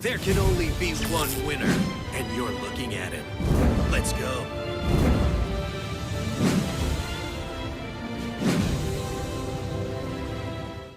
There can only be one winner, and you're looking at him. Let's go.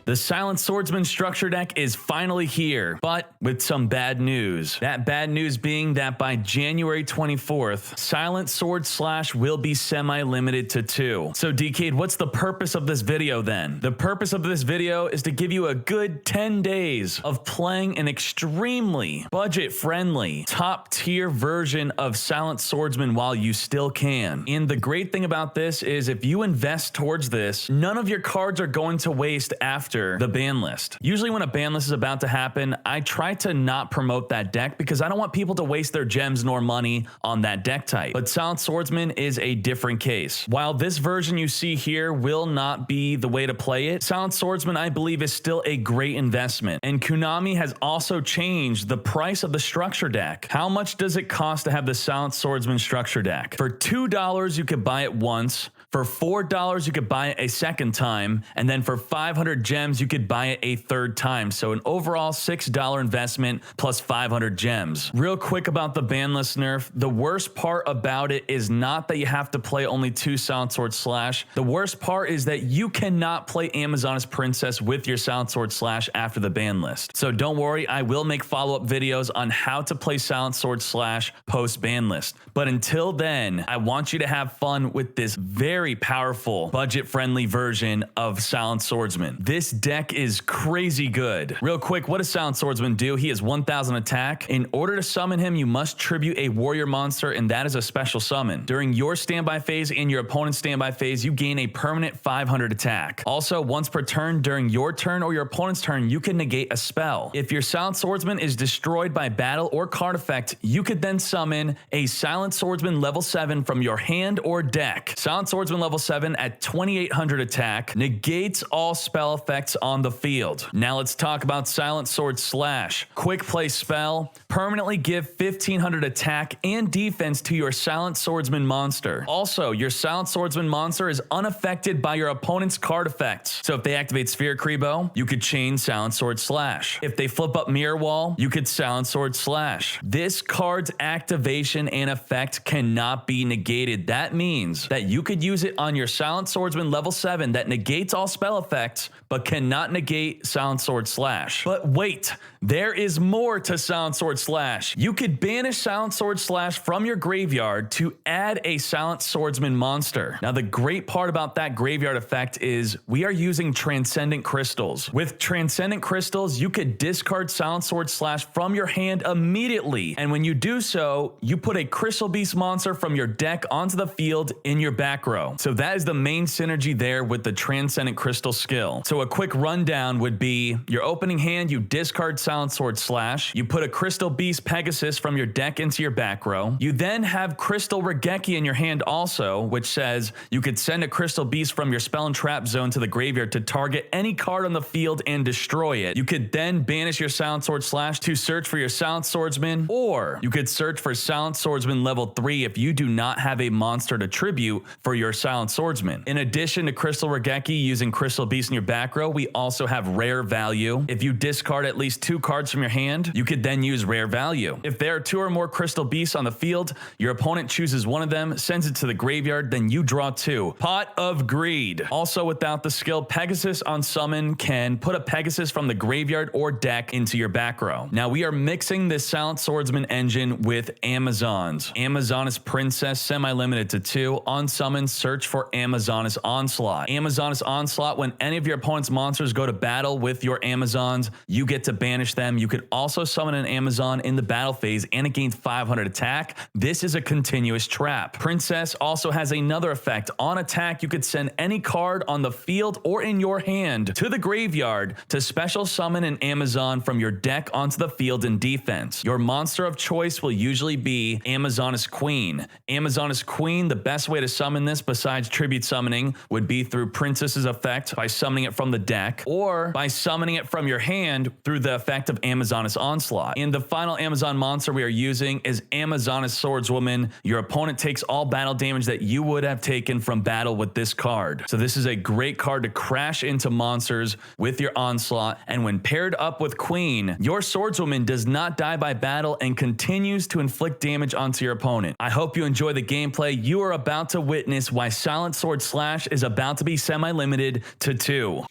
The Silent Swordsman structure deck is finally here, but with some bad news. That bad news being that by January 24th, Silent Sword Slash will be semi-limited to 2. So Dkayed, what's the purpose of this video then? The purpose of this video is to give you a good 10 days of playing an extremely budget-friendly, top-tier version of Silent Swordsman while you still can. And the great thing about this is if you invest towards this, none of your cards are going to waste after the ban list. Usually when a ban list is about to happen, I try to not promote that deck because I don't want people to waste their gems nor money on that deck type. But Silent Swordsman is a different case. While this version you see here will not be the way to play it, Silent Swordsman I believe is still a great investment. And Konami has also changed the price of the structure deck. How much does it cost to have the Silent Swordsman structure deck? For $2 you could buy it once. For $4 you could buy it a second time, and then for 500 gems you could buy it a third time. So an overall $6 investment plus 500 gems. Real quick about the ban list nerf, the worst part about it is not that you have to play only 2 Silent Sword Slash. The worst part is that you cannot play Amazoness Princess with your Silent Sword Slash after the ban list. So don't worry, I will make follow-up videos on how to play Silent Sword Slash post ban list. But until then, I want you to have fun with this very powerful, budget-friendly version of Silent Swordsman. This deck is crazy good. Real quick, what does Silent Swordsman do? He has 1000 attack. In order to summon him, you must tribute a warrior monster, and that is a special summon. During your standby phase and your opponent's standby phase, you gain a permanent 500 attack. Also, once per turn, during your turn or your opponent's turn, you can negate a spell. If your Silent Swordsman is destroyed by battle or card effect, you could then summon a Silent Swordsman level 7 from your hand or deck. Silent Swordsman level 7 at 2800 attack, negates all spell effects on the field. Now let's talk about Silent Sword Slash. Quick play spell, permanently give 1500 attack and defense to your Silent Swordsman monster. Also, your Silent Swordsman monster is unaffected by your opponent's card effects. So if they activate Sphere Kribo, you could chain Silent Sword Slash. If they flip up Mirror Wall, you could Silent Sword Slash. This card's activation and effect cannot be negated. That means that you could use it on your Silent Swordsman level 7 that negates all spell effects, but cannot negate Silent Sword Slash. But wait, there is more to Silent Sword Slash. You could banish Silent Sword Slash from your graveyard to add a Silent Swordsman monster. Now the great part about that graveyard effect is we are using Transcendent Crystals. With Transcendent Crystals, you could discard Silent Sword Slash from your hand immediately, and when you do so, you put a Crystal Beast monster from your deck onto the field in your back row. So that is the main synergy there with the Transcendent Crystal skill. So a quick rundown would be your opening hand, you discard Silent Sword Slash, you put a Crystal Beast Pegasus from your deck into your back row. You then have Crystal Regeki in your hand also, which says you could send a Crystal Beast from your spell and trap zone to the graveyard to target any card on the field and destroy it. You could then banish your Silent Sword Slash to search for your Silent Swordsman, or you could search for Silent Swordsman level 3 if you do not have a monster to tribute for your Silent Swordsman. In addition to Crystal Regeki using Crystal Beast in your back row, we also have Rare Value. If you discard at least 2 cards from your hand, you could then use Rare Value. If there are 2 or more Crystal Beasts on the field, your opponent chooses one of them, sends it to the graveyard, then you draw 2. Pot of Greed. Also without the skill, Pegasus on summon can put a Pegasus from the graveyard or deck into your back row. Now we are mixing this Silent Swordsman engine with Amazon's. Amazoness Princess semi-limited to 2. On summon, search for Amazoness Onslaught. Amazoness Onslaught, when any of your opponent's monsters go to battle with your Amazons, you get to banish them. You could also summon an Amazon in the battle phase and it gains 500 attack. This is a continuous trap. Princess also has another effect. On attack, you could send any card on the field or in your hand to the graveyard to special summon an Amazon from your deck onto the field in defense. Your monster of choice will usually be Amazoness Queen. Amazoness Queen, the best way to summon this besides tribute summoning would be through Princess's effect by summoning it from from the deck, or by summoning it from your hand through the effect of Amazoness Onslaught. And the final Amazon monster we are using is Amazoness Swordswoman. Your opponent takes all battle damage that you would have taken from battle with this card. So this is a great card to crash into monsters with your Onslaught, and when paired up with Queen, your Swordswoman does not die by battle and continues to inflict damage onto your opponent. I hope you enjoy the gameplay. You are about to witness why Silent Sword Slash is about to be semi-limited to 2.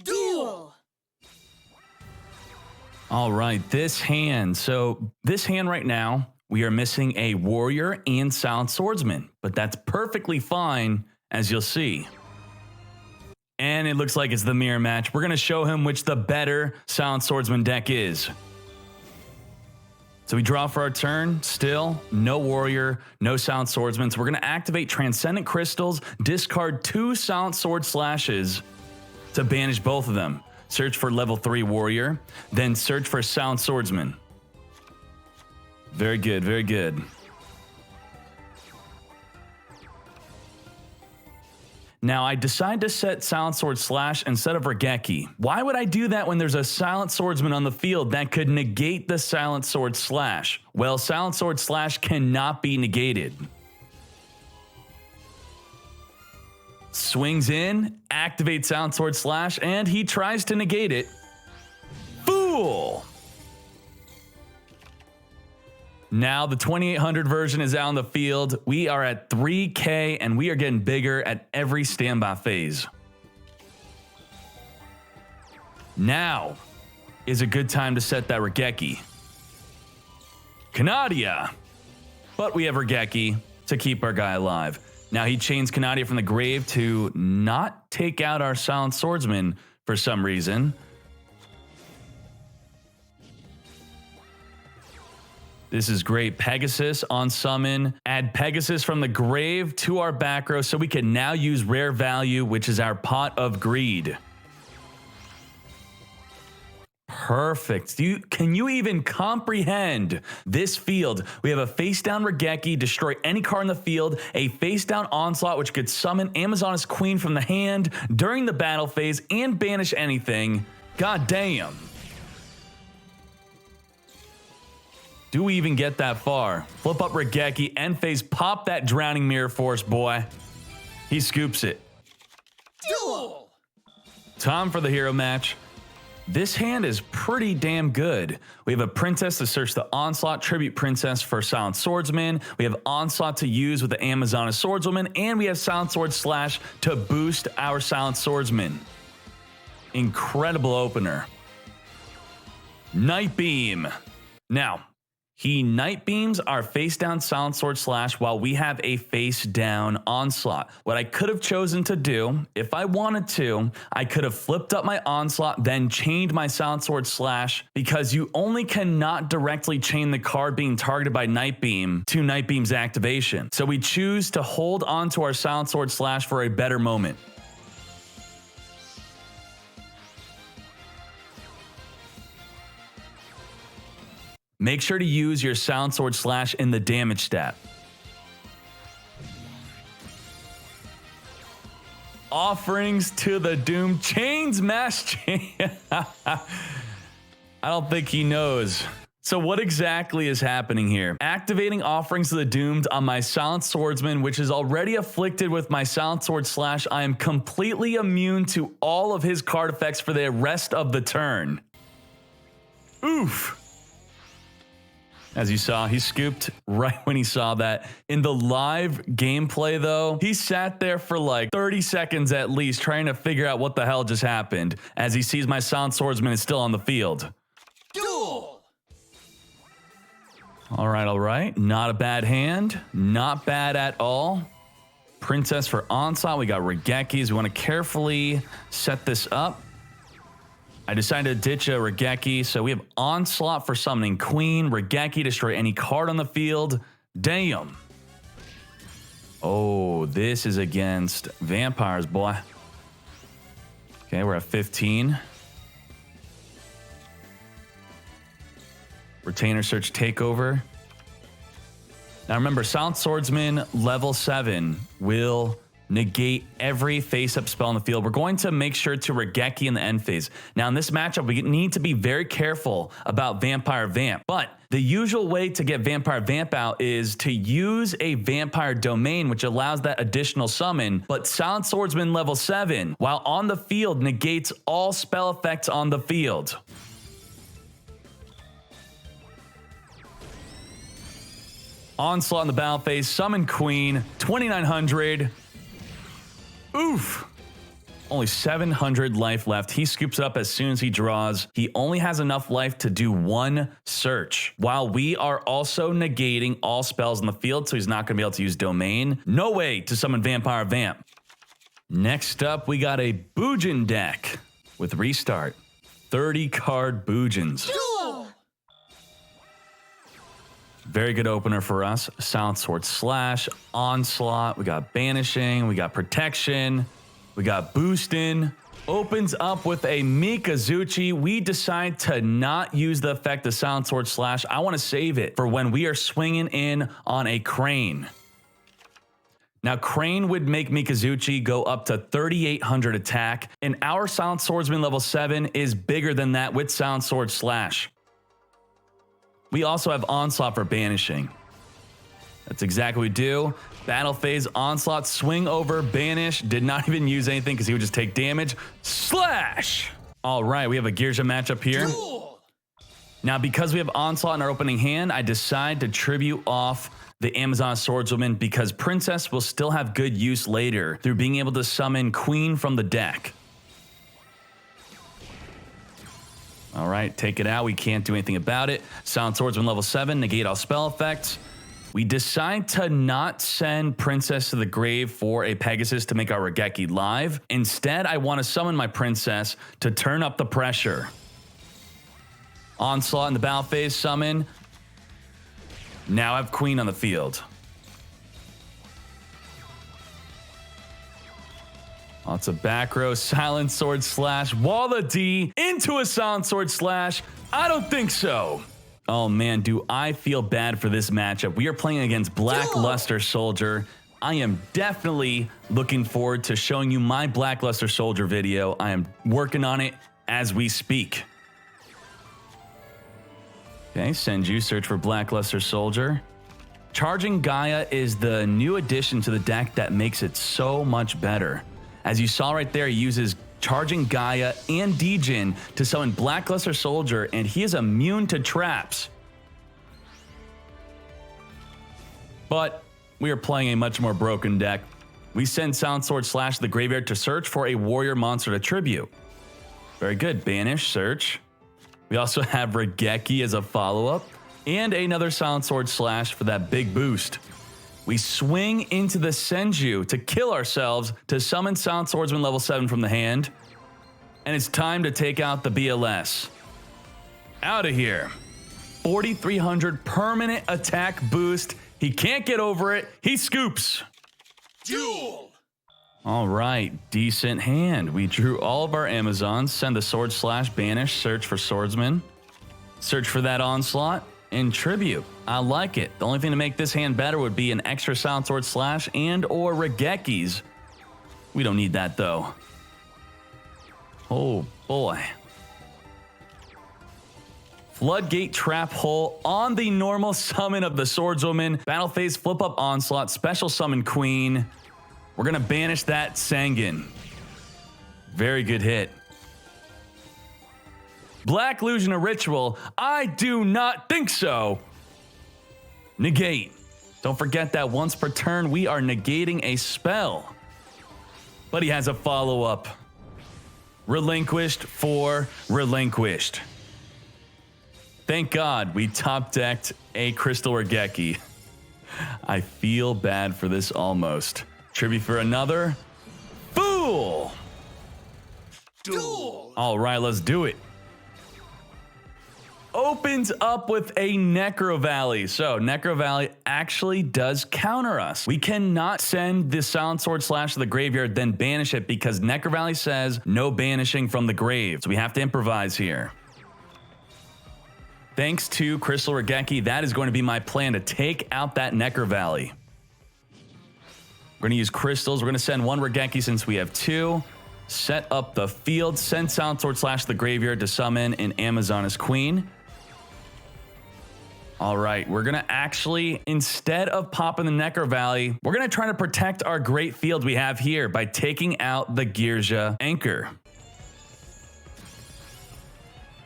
Duel! All right, this hand. So this hand right now, we are missing a warrior and Silent Swordsman, but that's perfectly fine, as you'll see. And it looks like it's the mirror match. We're going to show him which the better Silent Swordsman deck is. So we draw for our turn. Still, no warrior, no Silent Swordsman. So we're going to activate Transcendent Crystals, discard 2 Silent Sword Slashes to banish both of them. Search for level 3 warrior, then search for Silent Swordsman. Very good, very good. Now, I decide to set Silent Sword Slash instead of Regeki. Why would I do that when there's a Silent Swordsman on the field that could negate the Silent Sword Slash? Well, Silent Sword Slash cannot be negated. Swings in, activates Silent Sword Slash, and he tries to negate it. Fool! Now the 2800 version is out on the field. We are at 3K and we are getting bigger at every standby phase. Now is a good time to set that Regeki. Canadia! But we have Regeki to keep our guy alive. Now he chains Canadia from the grave to not take out our Silent Swordsman for some reason. This is great. Pegasus on summon. Add Pegasus from the grave to our back row so we can now use rare value, which is our Pot of Greed. Perfect. Can you even comprehend this field? We have a face down Regeki, destroy any card in the field, a face down Onslaught, which could summon Amazoness Queen from the hand during the battle phase and banish anything. God damn. Do we even get that far? Flip up Regeki, end phase, pop that Drowning Mirror Force, boy. He scoops it. Duel! Time for the hero match. This hand is pretty damn good. We have a Princess to search the Onslaught, Tribute Princess for Silent Swordsman. We have Onslaught to use with the Amazoness Swordswoman, and we have Silent Sword Slash to boost our Silent Swordsman. Incredible opener. Night Beam. Now, he Night Beams our face down Silent Sword Slash while we have a face down Onslaught. What I could have chosen to do, if I wanted to, I could have flipped up my Onslaught, then chained my Silent Sword Slash, because you only cannot directly chain the card being targeted by Night Beam to Night Beam's activation. So we choose to hold on to our Silent Sword Slash for a better moment. Make sure to use your Silent Sword Slash in the damage stat. Offerings to the Doom. Chains Mass Chain. I don't think he knows. So what exactly is happening here? Activating Offerings to the Doomed on my Silent Swordsman, which is already afflicted with my Silent Sword Slash. I am completely immune to all of his card effects for the rest of the turn. Oof. As you saw, he scooped right when he saw that. In the live gameplay, though, he sat there for like 30 seconds at least trying to figure out what the hell just happened as he sees my Silent Swordsman is still on the field. Duel! All right. Not a bad hand. Not bad at all. Princess for Onslaught. We got Regekis. We want to carefully set this up. I decided to ditch a Regeki, so we have Onslaught for summoning Queen, Regeki, destroy any card on the field. Damn. Oh, this is against vampires, boy. Okay, we're at 15. Retainer Search Takeover. Now remember, Silent Swordsman level 7 will negate every face-up spell in the field. We're going to make sure to Regeki in the end phase. Now, in this matchup, we need to be very careful about Vampire Vamp, but the usual way to get Vampire Vamp out is to use a Vampire Domain, which allows that additional summon, but Silent Swordsman level 7, while on the field, negates all spell effects on the field. Onslaught in the battle phase, Summon Queen, 2900. Oof. Only 700 life left. He scoops it up as soon as he draws. He only has enough life to do one search, while we are also negating all spells in the field, so he's not going to be able to use Domain. No way to summon Vampire Vamp. Next up, we got a Boojin deck with Restart. 30 card Boojins. Duel! Very good opener for us. Silent Sword Slash, Onslaught. We got Banishing. We got Protection. We got Boostin'. Opens up with a Mikazuchi. We decide to not use the effect of Silent Sword Slash. I want to save it for when we are swinging in on a Crane. Now, Crane would make Mikazuchi go up to 3,800 attack, and our Silent Swordsman level 7 is bigger than that with Silent Sword Slash. We also have Onslaught for Banishing. That's exactly what we do. Battle phase, Onslaught, swing over, banish. Did not even use anything because he would just take damage. Slash! All right, we have a Yugioh matchup here. Duel! Now, because we have Onslaught in our opening hand, I decide to tribute off the Amazon Swordswoman because Princess will still have good use later through being able to summon Queen from the deck. All right, take it out. We can't do anything about it. Silent Swordsman level 7, negate all spell effects. We decide to not send Princess to the grave for a Pegasus to make our Regeki live. Instead, I want to summon my Princess to turn up the pressure. Onslaught in the battle phase, summon. Now I have Queen on the field. Lots of back row, Silent Sword Slash, Walla D into a Silent Sword Slash. I don't think so. Oh man, do I feel bad for this matchup. We are playing against Blackluster Soldier. I am definitely looking forward to showing you my Blackluster Soldier video. I am working on it as we speak. Okay, send you, search for Blackluster Soldier. Charging Gaia is the new addition to the deck that makes it so much better. As you saw right there, he uses Charging Gaia and Djinn to summon Blackluster Soldier, and he is immune to traps. But we are playing a much more broken deck. We send Silent Sword Slash to the graveyard to search for a warrior monster to tribute. Very good. Banish, search. We also have Regeki as a follow-up, and another Silent Sword Slash for that big boost. We swing into the Senju to kill ourselves to summon Silent Swordsman level 7 from the hand. And it's time to take out the BLS. Out of here. 4,300 permanent attack boost. He can't get over it. He scoops. Duel! All right, decent hand. We drew all of our Amazons. Send the Sword Slash, banish, search for Swordsman. Search for that Onslaught. And tribute. I like it. The only thing to make this hand better would be an extra Silent Sword Slash and or Regekis. We don't need that though. Oh boy. Floodgate Trap Hole on the normal summon of the Swordswoman. Battle phase, flip up Onslaught, special summon Queen. We're gonna banish that Sangan. Very good hit. Black Illusion of Ritual, I do not think so. Negate. Don't forget that once per turn, we are negating a spell. But he has a follow-up. Relinquished for relinquished. Thank God we top-decked a Crystal Regeki. I feel bad for this almost. Tribute for another. Fool! Duel! All right, let's do it. Opens up with a Necro Valley. So Necro Valley actually does counter us. We cannot send the Silent Sword Slash to the graveyard, then banish it because Necro Valley says no banishing from the grave. So we have to improvise here. Thanks to Crystal Regeki, that is going to be my plan to take out that Necro Valley. We're going to use crystals. We're going to send one Regeki since we have two. Set up the field. Send Silent Sword Slash to the graveyard to summon an Amazonas Queen. All right, we're going to actually, instead of popping the Necro Valley, we're going to try to protect our great field we have here by taking out the Yugioh Anchor.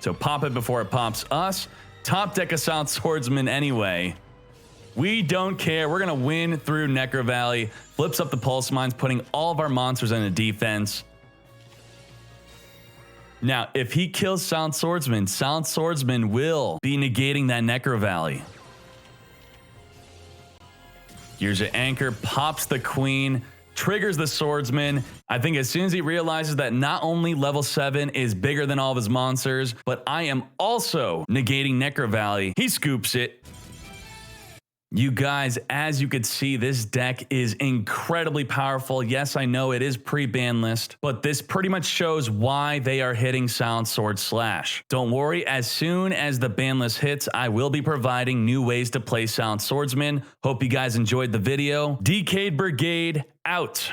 So pop it before it pops us. Top deck of Silent Swordsman anyway. We don't care. We're going to win through Necro Valley. Flips up the Pulse Mines, putting all of our monsters into defense. Now, if he kills Silent Swordsman will be negating that Necro Valley. Yugioh Anchor pops the Queen, triggers the Swordsman. I think as soon as he realizes that not only level 7 is bigger than all of his monsters, but I am also negating Necro Valley, he scoops it. You guys, as you could see, this deck is incredibly powerful. Yes, I know it is pre-ban list, but this pretty much shows why they are hitting Silent Sword Slash. Don't worry, as soon as the ban list hits, I will be providing new ways to play Silent Swordsman. Hope you guys enjoyed the video. Dkayed Brigade out.